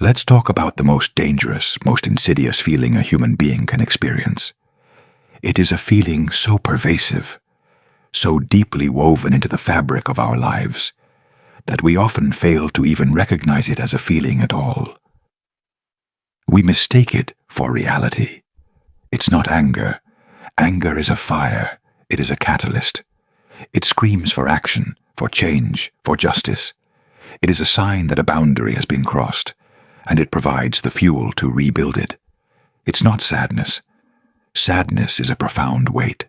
Let's talk about the most dangerous, most insidious feeling a human being can experience. It is a feeling so pervasive, so deeply woven into the fabric of our lives, that we often fail to even recognize it as a feeling at all. We mistake it for reality. It's not anger. Anger is a fire. It is a catalyst. It screams for action, for change, for justice. It is a sign that a boundary has been crossed, and it provides the fuel to rebuild it. It's not sadness. Sadness is a profound weight,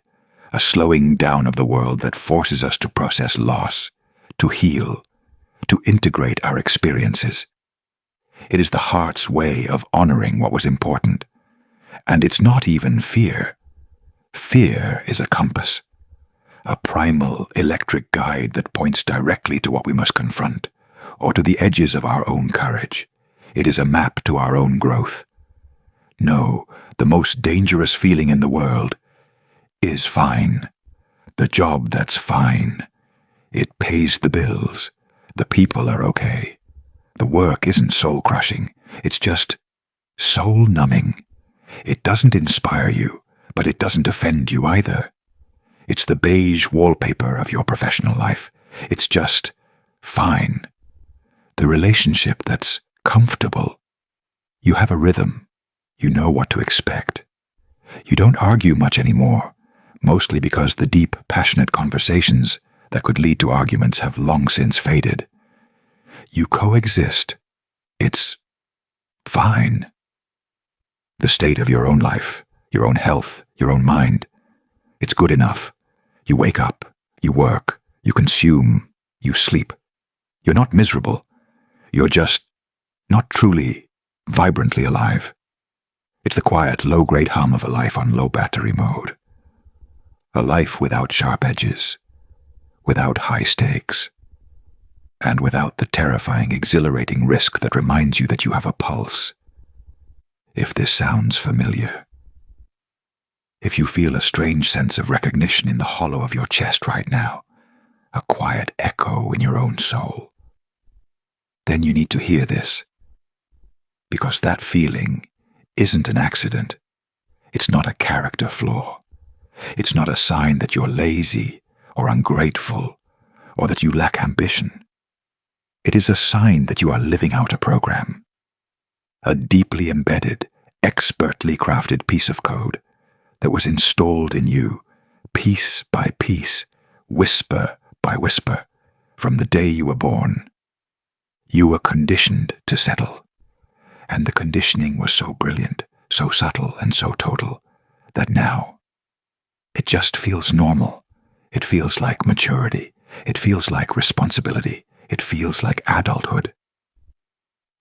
a slowing down of the world that forces us to process loss, to heal, to integrate our experiences. It is the heart's way of honoring what was important. And it's not even fear. Fear is a compass, a primal electric guide that points directly to what we must confront, or to the edges of our own courage. It is a map to our own growth. No, the most dangerous feeling in the world is fine. The job that's fine. It pays the bills. The people are okay. The work isn't soul-crushing. It's just soul-numbing. It doesn't inspire you, but it doesn't offend you either. It's the beige wallpaper of your professional life. It's just fine. The relationship that's comfortable. You have a rhythm. You know what to expect. You don't argue much anymore, mostly because the deep, passionate conversations that could lead to arguments have long since faded. You coexist. It's fine. The state of your own life, your own health, your own mind. It's good enough. You wake up, you work, you consume, you sleep. You're not miserable. You're just not truly, vibrantly alive. It's the quiet, low-grade hum of a life on low battery mode. A life without sharp edges, without high stakes, and without the terrifying, exhilarating risk that reminds you that you have a pulse. If this sounds familiar, if you feel a strange sense of recognition in the hollow of your chest right now, a quiet echo in your own soul, then you need to hear this. Because that feeling isn't an accident. It's not a character flaw. It's not a sign that you're lazy or ungrateful or that you lack ambition. It is a sign that you are living out a program. A deeply embedded, expertly crafted piece of code that was installed in you, piece by piece, whisper by whisper, from the day you were born. You were conditioned to settle, and the conditioning was so brilliant, so subtle and so total, that now it just feels normal. It feels like maturity. It feels like responsibility. It feels like adulthood.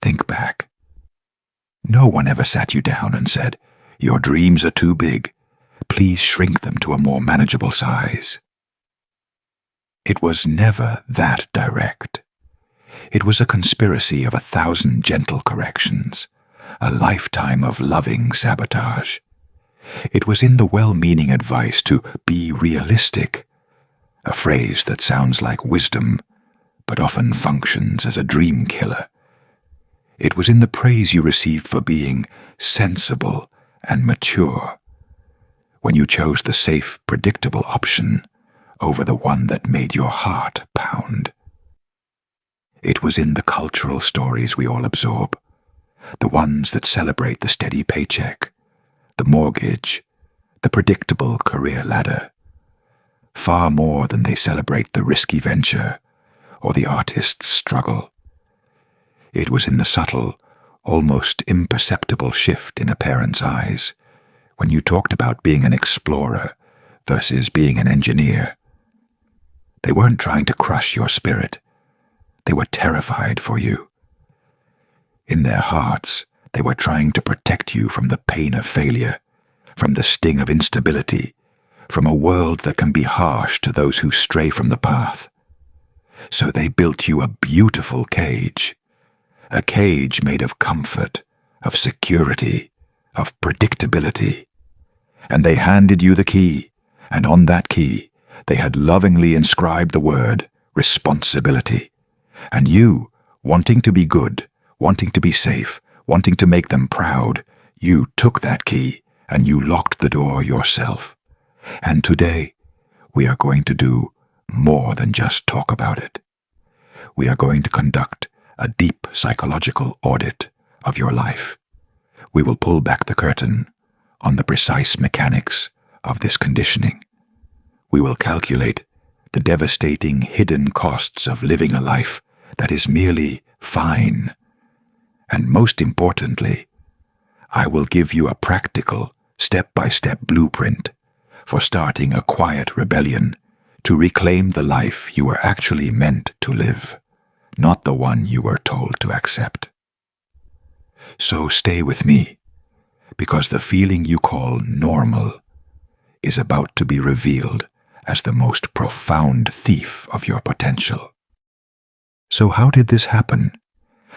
Think back. No one ever sat you down and said, "Your dreams are too big. Please shrink them to a more manageable size." It was never that direct. It was a conspiracy of 1,000 gentle corrections, a lifetime of loving sabotage. It was in the well-meaning advice to be realistic, a phrase that sounds like wisdom, but often functions as a dream killer. It was in the praise you received for being sensible and mature, when you chose the safe, predictable option over the one that made your heart pound. It was in the cultural stories we all absorb, the ones that celebrate the steady paycheck, the mortgage, the predictable career ladder, far more than they celebrate the risky venture or the artist's struggle. It was in the subtle, almost imperceptible shift in a parent's eyes when you talked about being an explorer versus being an engineer. They weren't trying to crush your spirit. They were terrified for you. In their hearts, they were trying to protect you from the pain of failure, from the sting of instability, from a world that can be harsh to those who stray from the path. So they built you a beautiful cage, a cage made of comfort, of security, of predictability. And they handed you the key, and on that key, they had lovingly inscribed the word responsibility. And you, wanting to be good, wanting to be safe, wanting to make them proud, you took that key and you locked the door yourself. And today, we are going to do more than just talk about it. We are going to conduct a deep psychological audit of your life. We will pull back the curtain on the precise mechanics of this conditioning. We will calculate the devastating hidden costs of living a life that is merely fine. And most importantly, I will give you a practical, step-by-step blueprint for starting a quiet rebellion to reclaim the life you were actually meant to live, not the one you were told to accept. So stay with me, because the feeling you call normal is about to be revealed as the most profound thief of your potential. So how did this happen?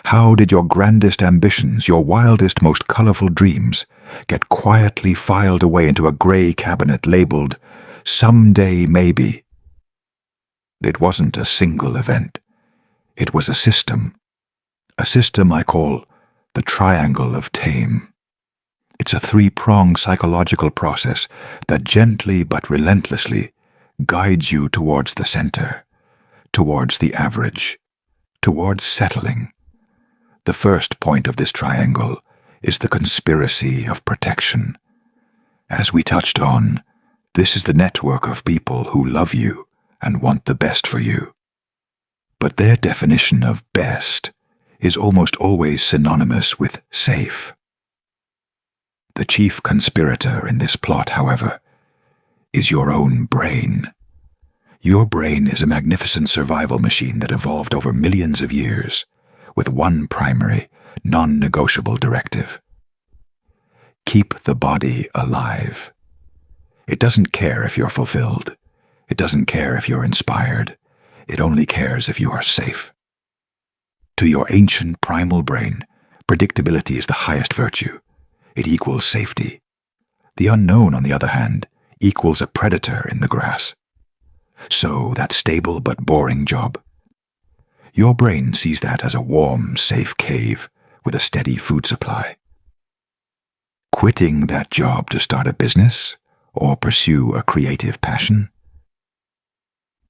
How did your grandest ambitions, your wildest, most colorful dreams, get quietly filed away into a gray cabinet labeled, "Someday Maybe"? It wasn't a single event. It was a system I call the Triangle of Tame. It's a three-pronged psychological process that gently but relentlessly guides you towards the center, towards the average, towards settling. The first point of this triangle is the conspiracy of protection. As we touched on, this is the network of people who love you and want the best for you. But their definition of best is almost always synonymous with safe. The chief conspirator in this plot, however, is your own brain. Your brain is a magnificent survival machine that evolved over millions of years with one primary, non-negotiable directive: keep the body alive. It doesn't care if you're fulfilled. It doesn't care if you're inspired. It only cares if you are safe. To your ancient primal brain, predictability is the highest virtue. It equals safety. The unknown, on the other hand, equals a predator in the grass. So that stable but boring job, your brain sees that as a warm, safe cave with a steady food supply. Quitting that job to start a business or pursue a creative passion?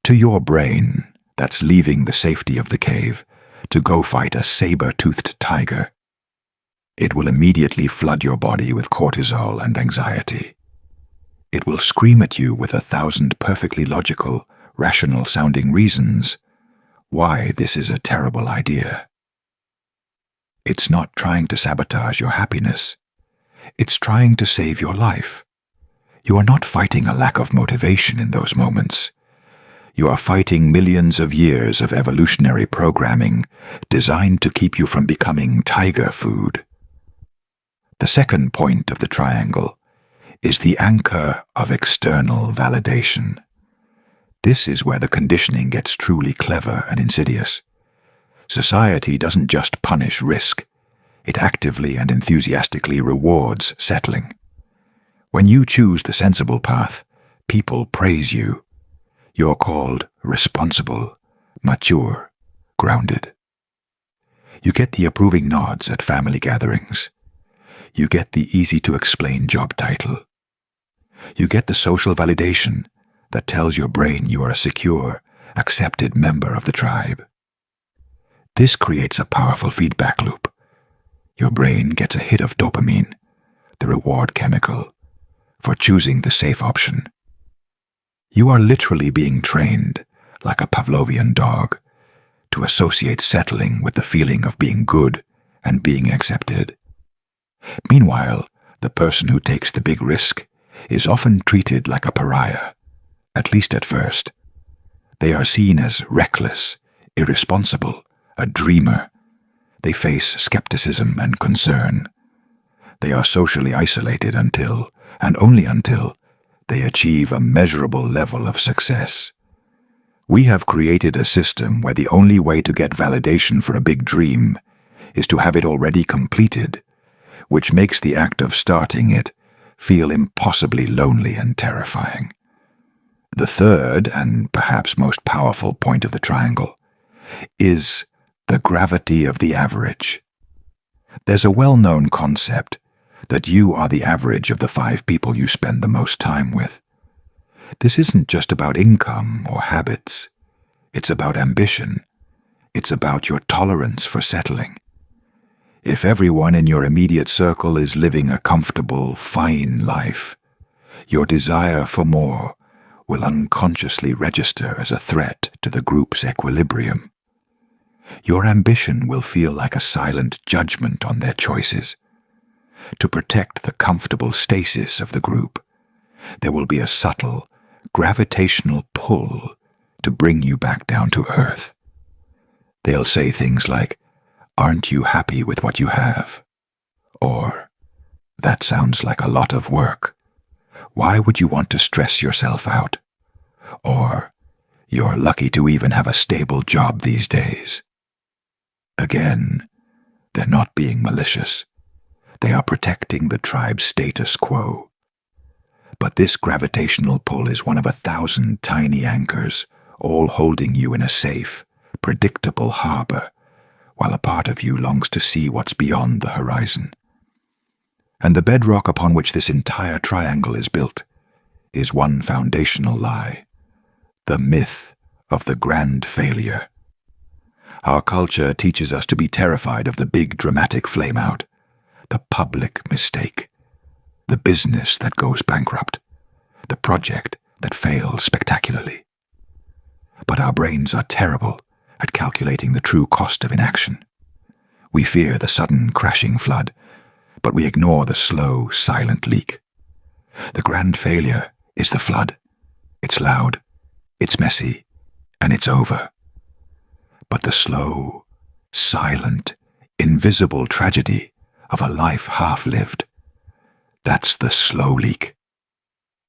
To your brain, that's leaving the safety of the cave to go fight a saber-toothed tiger. It will immediately flood your body with cortisol and anxiety. It will scream at you with 1,000 perfectly logical, rational-sounding reasons why this is a terrible idea. It's not trying to sabotage your happiness. It's trying to save your life. You are not fighting a lack of motivation in those moments. You are fighting millions of years of evolutionary programming designed to keep you from becoming tiger food. The second point of the triangle is the anchor of external validation. This is where the conditioning gets truly clever and insidious. Society doesn't just punish risk. It actively and enthusiastically rewards settling. When you choose the sensible path, people praise you. You're called responsible, mature, grounded. You get the approving nods at family gatherings. You get the easy-to-explain job title. You get the social validation that tells your brain you are a secure, accepted member of the tribe. This creates a powerful feedback loop. Your brain gets a hit of dopamine, the reward chemical, for choosing the safe option. You are literally being trained, like a Pavlovian dog, to associate settling with the feeling of being good and being accepted. Meanwhile, the person who takes the big risk is often treated like a pariah, at least at first. They are seen as reckless, irresponsible, a dreamer. They face skepticism and concern. They are socially isolated until, and only until, they achieve a measurable level of success. We have created a system where the only way to get validation for a big dream is to have it already completed, which makes the act of starting it feel impossibly lonely and terrifying. The third, and perhaps most powerful point of the triangle, is the gravity of the average. There's a well-known concept that you are the average of the 5 people you spend the most time with. This isn't just about income or habits. It's about ambition. It's about your tolerance for settling. If everyone in your immediate circle is living a comfortable, fine life, your desire for more will unconsciously register as a threat to the group's equilibrium. Your ambition will feel like a silent judgment on their choices. To protect the comfortable stasis of the group, there will be a subtle, gravitational pull to bring you back down to earth. They'll say things like, "Aren't you happy with what you have?" Or, "That sounds like a lot of work. Why would you want to stress yourself out?" Or, "You're lucky to even have a stable job these days." Again, they're not being malicious. They are protecting the tribe's status quo. But this gravitational pull is one of 1,000 tiny anchors, all holding you in a safe, predictable harbor, while a part of you longs to see what's beyond the horizon. And the bedrock upon which this entire triangle is built is one foundational lie: the myth of the grand failure. Our culture teaches us to be terrified of the big dramatic flameout, the public mistake, the business that goes bankrupt, the project that fails spectacularly. But our brains are terrible at calculating the true cost of inaction. We fear the sudden crashing flood, but we ignore the slow, silent leak. The grand failure is the flood. It's loud, it's messy, and it's over. But the slow, silent, invisible tragedy of a life half-lived, that's the slow leak.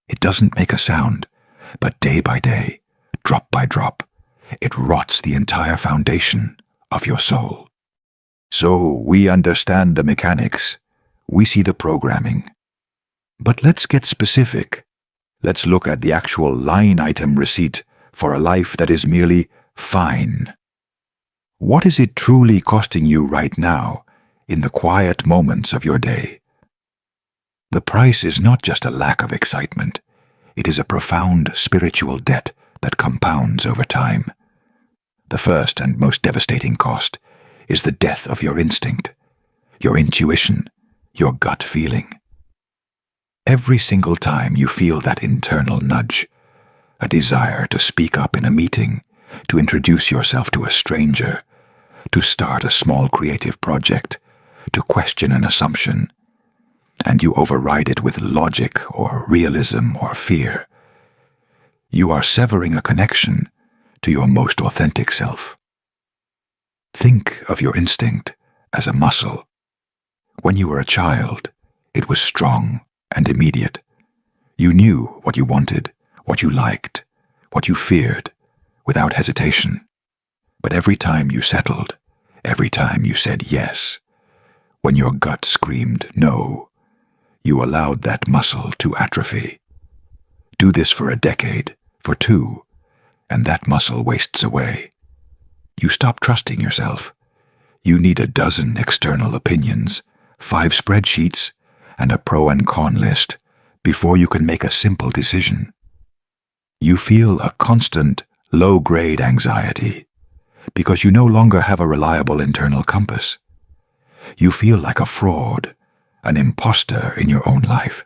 It doesn't make a sound, but day by day, drop by drop, it rots the entire foundation of your soul. So we understand the mechanics. We see the programming. But let's get specific. Let's look at the actual line item receipt for a life that is merely fine. What is it truly costing you right now in the quiet moments of your day? The price is not just a lack of excitement. It is a profound spiritual debt that compounds over time. The first and most devastating cost is the death of your instinct, your intuition, your gut feeling. Every single time you feel that internal nudge, a desire to speak up in a meeting, to introduce yourself to a stranger, to start a small creative project, to question an assumption, and you override it with logic or realism or fear, you are severing a connection to your most authentic self. Think of your instinct as a muscle. When you were a child, it was strong and immediate. You knew what you wanted, what you liked, what you feared, without hesitation. But every time you settled, every time you said yes, when your gut screamed no, you allowed that muscle to atrophy. Do this for a decade, for 2, and that muscle wastes away. You stop trusting yourself. You need a dozen external opinions, 5 spreadsheets, and a pro and con list before you can make a simple decision. You feel a constant, low-grade anxiety because you no longer have a reliable internal compass. You feel like a fraud, an imposter in your own life,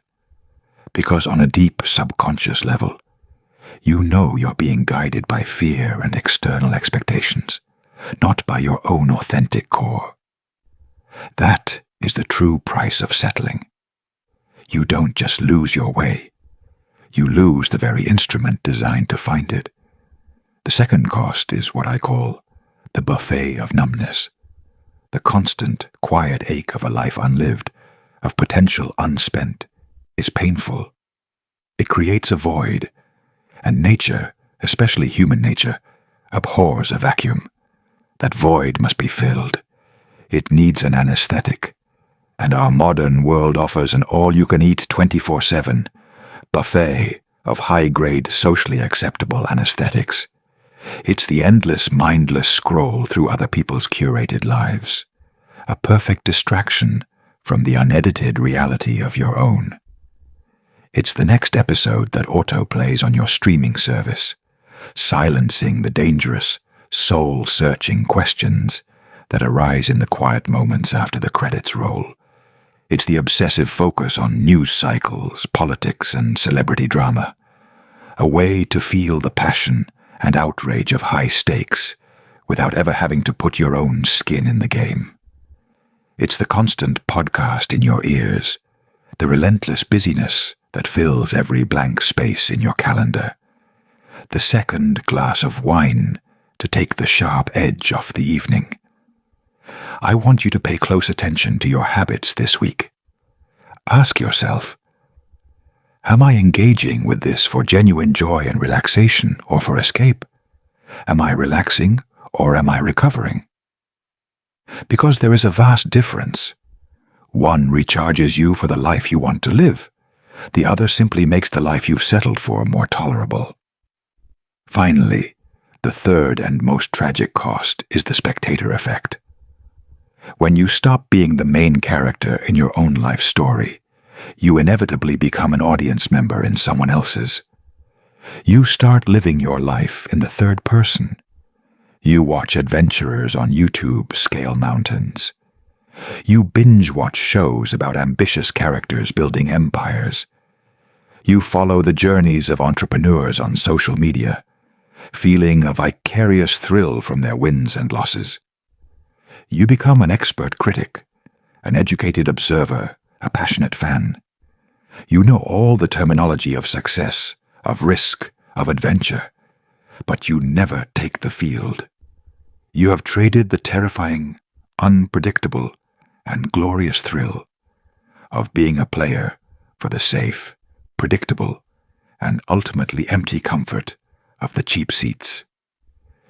because on a deep subconscious level, you know you're being guided by fear and external expectations, not by your own authentic core. That is the true price of settling. You don't just lose your way. You lose the very instrument designed to find it. The second cost is what I call the buffet of numbness, the constant, quiet ache of a life unlived, of potential unspent, is painful. It creates a void, and nature, especially human nature, abhors a vacuum. That void must be filled. It needs an anesthetic, and our modern world offers an all-you-can-eat 24/7 buffet of high-grade, socially acceptable anesthetics. It's the endless, mindless scroll through other people's curated lives, a perfect distraction from the unedited reality of your own. It's the next episode that autoplays on your streaming service, silencing the dangerous, soul-searching questions that arise in the quiet moments after the credits roll. It's the obsessive focus on news cycles, politics, and celebrity drama, a way to feel the passion and outrage of high stakes without ever having to put your own skin in the game. It's the constant podcast in your ears, the relentless busyness that fills every blank space in your calendar, the second glass of wine to take the sharp edge off the evening. I want you to pay close attention to your habits this week. Ask yourself, am I engaging with this for genuine joy and relaxation or for escape? Am I relaxing or am I recovering? Because there is a vast difference. One recharges you for the life you want to live. The other simply makes the life you've settled for more tolerable. Finally, the third and most tragic cost is the spectator effect. When you stop being the main character in your own life story, you inevitably become an audience member in someone else's. You start living your life in the third person. You watch adventurers on YouTube scale mountains. You binge-watch shows about ambitious characters building empires. You follow the journeys of entrepreneurs on social media, feeling a vicarious thrill from their wins and losses. You become an expert critic, an educated observer, a passionate fan. You know all the terminology of success, of risk, of adventure, but you never take the field. You have traded the terrifying, unpredictable, and glorious thrill of being a player for the safe, predictable, and ultimately empty comfort of the cheap seats.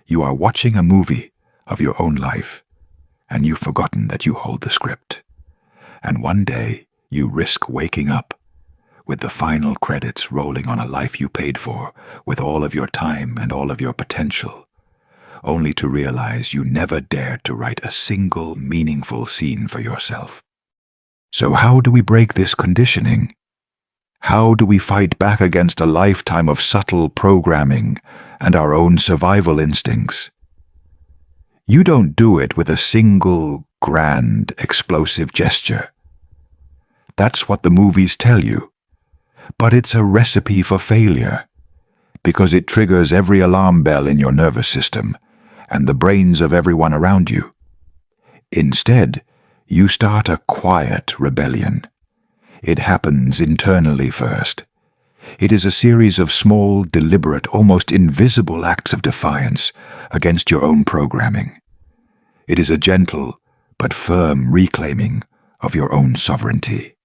You are watching a movie of your own life, and you've forgotten that you hold the script. And one day you risk waking up with the final credits rolling on a life you paid for with all of your time and all of your potential, only to realize you never dared to write a single meaningful scene for yourself. So how do we break this conditioning? How do we fight back against a lifetime of subtle programming and our own survival instincts? You don't do it with a single, grand, explosive gesture. That's what the movies tell you. But it's a recipe for failure, because it triggers every alarm bell in your nervous system and the brains of everyone around you. Instead, you start a quiet rebellion. It happens internally first. It is a series of small, deliberate, almost invisible acts of defiance against your own programming. It is a gentle but firm reclaiming of your own sovereignty.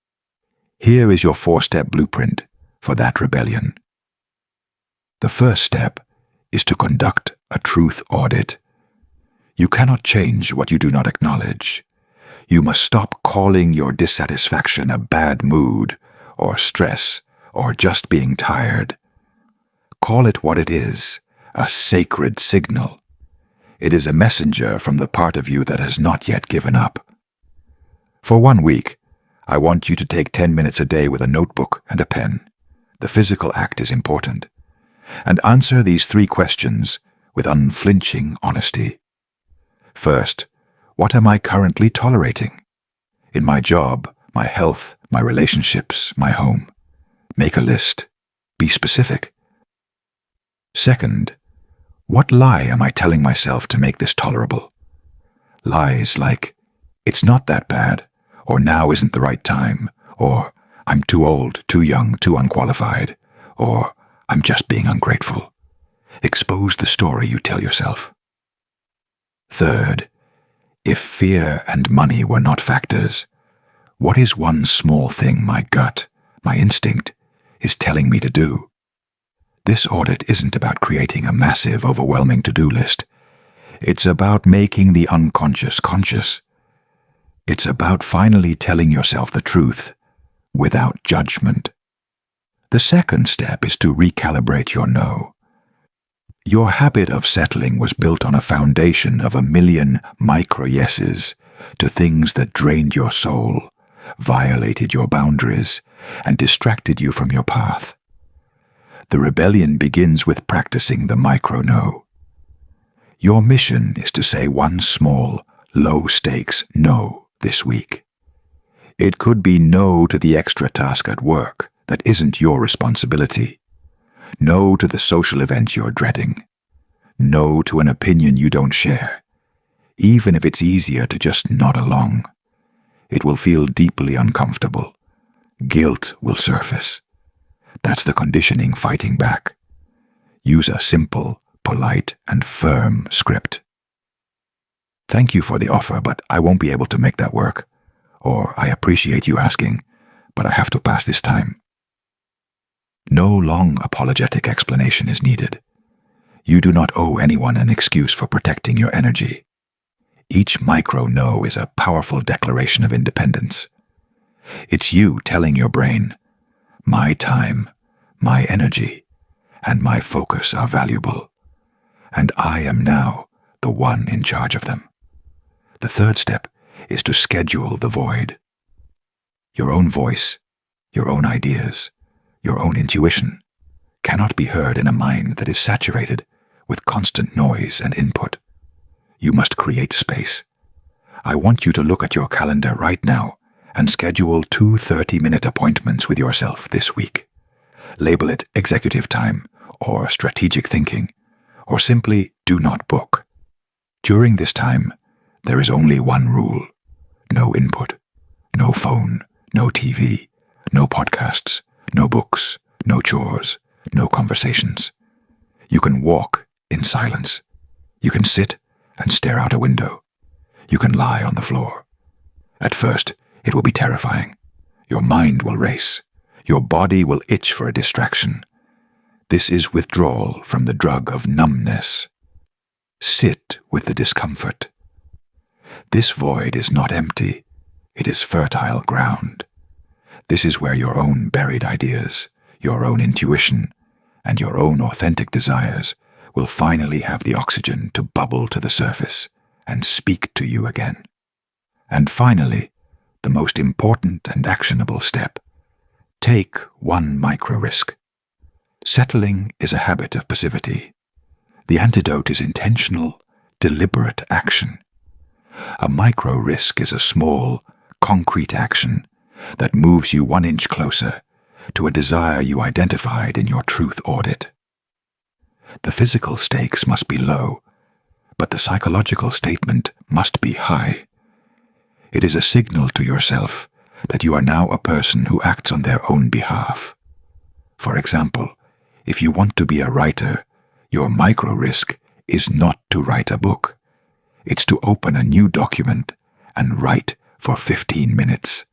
Here is your 4-step blueprint for that rebellion. The first step is to conduct a truth audit. You cannot change what you do not acknowledge. You must stop calling your dissatisfaction a bad mood, or stress, or just being tired. Call it what it is, a sacred signal. It is a messenger from the part of you that has not yet given up. For 1 week, I want you to take 10 minutes a day with a notebook and a pen. The physical act is important. And answer these 3 questions with unflinching honesty. First, what am I currently tolerating? In my job, my health, my relationships, my home. Make a list. Be specific. Second, what lie am I telling myself to make this tolerable? Lies like, it's not that bad, or now isn't the right time, or I'm too old, too young, too unqualified, or I'm just being ungrateful. Expose the story you tell yourself. Third, if fear and money were not factors, what is one small thing my gut, my instinct, is telling me to do? This audit isn't about creating a massive, overwhelming to-do list. It's about making the unconscious conscious. It's about finally telling yourself the truth without judgment. The second step is to recalibrate your no. Your habit of settling was built on a foundation of a million micro-yeses to things that drained your soul, violated your boundaries, and distracted you from your path. The rebellion begins with practicing the micro-no. Your mission is to say one small, low-stakes no this week. It could be no to the extra task at work that isn't your responsibility. No to the social event you're dreading. No to an opinion you don't share, even if it's easier to just nod along. It will feel deeply uncomfortable. Guilt will surface. That's the conditioning fighting back. Use a simple, polite, and firm script. Thank you for the offer, but I won't be able to make that work. Or I appreciate you asking, but I have to pass this time. No long apologetic explanation is needed. You do not owe anyone an excuse for protecting your energy. Each micro-no is a powerful declaration of independence. It's you telling your brain, my time, my energy, and my focus are valuable, and I am now the one in charge of them. The third step is to schedule the void. Your own voice, your own ideas, your own intuition cannot be heard in a mind that is saturated with constant noise and input. You must create space. I want you to look at your calendar right now and schedule 2 30-minute appointments with yourself this week. Label it executive time or strategic thinking, or simply do not book. During this time, there is only one rule. No input, no phone, no TV, no podcasts, no books, no chores, no conversations. You can walk in silence. You can sit and stare out a window. You can lie on the floor. At first, it will be terrifying. Your mind will race. Your body will itch for a distraction. This is withdrawal from the drug of numbness. Sit with the discomfort. This void is not empty. It is fertile ground. This is where your own buried ideas, your own intuition, and your own authentic desires will finally have the oxygen to bubble to the surface and speak to you again. And finally, the most important and actionable step. Take one micro-risk. Settling is a habit of passivity. The antidote is intentional, deliberate action. A micro-risk is a small, concrete action that moves you 1 inch closer to a desire you identified in your truth audit. The physical stakes must be low, but the psychological statement must be high. It is a signal to yourself that you are now a person who acts on their own behalf. For example, if you want to be a writer, your micro-risk is not to write a book. It's to open a new document and write for 15 minutes.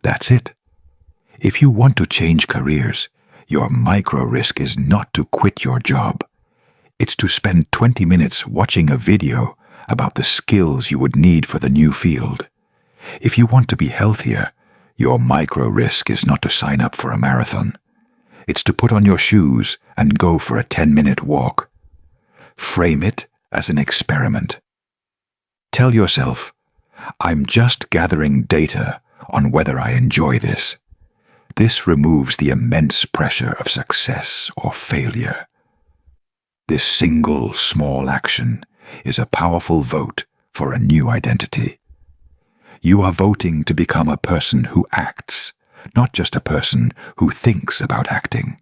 That's it. If you want to change careers, your micro-risk is not to quit your job. It's to spend 20 minutes watching a video about the skills you would need for the new field. If you want to be healthier, your micro-risk is not to sign up for a marathon. It's to put on your shoes and go for a 10-minute walk. Frame it as an experiment. Tell yourself, I'm just gathering data on whether I enjoy this. This removes the immense pressure of success or failure. This single small action is a powerful vote for a new identity. You are voting to become a person who acts, not just a person who thinks about acting.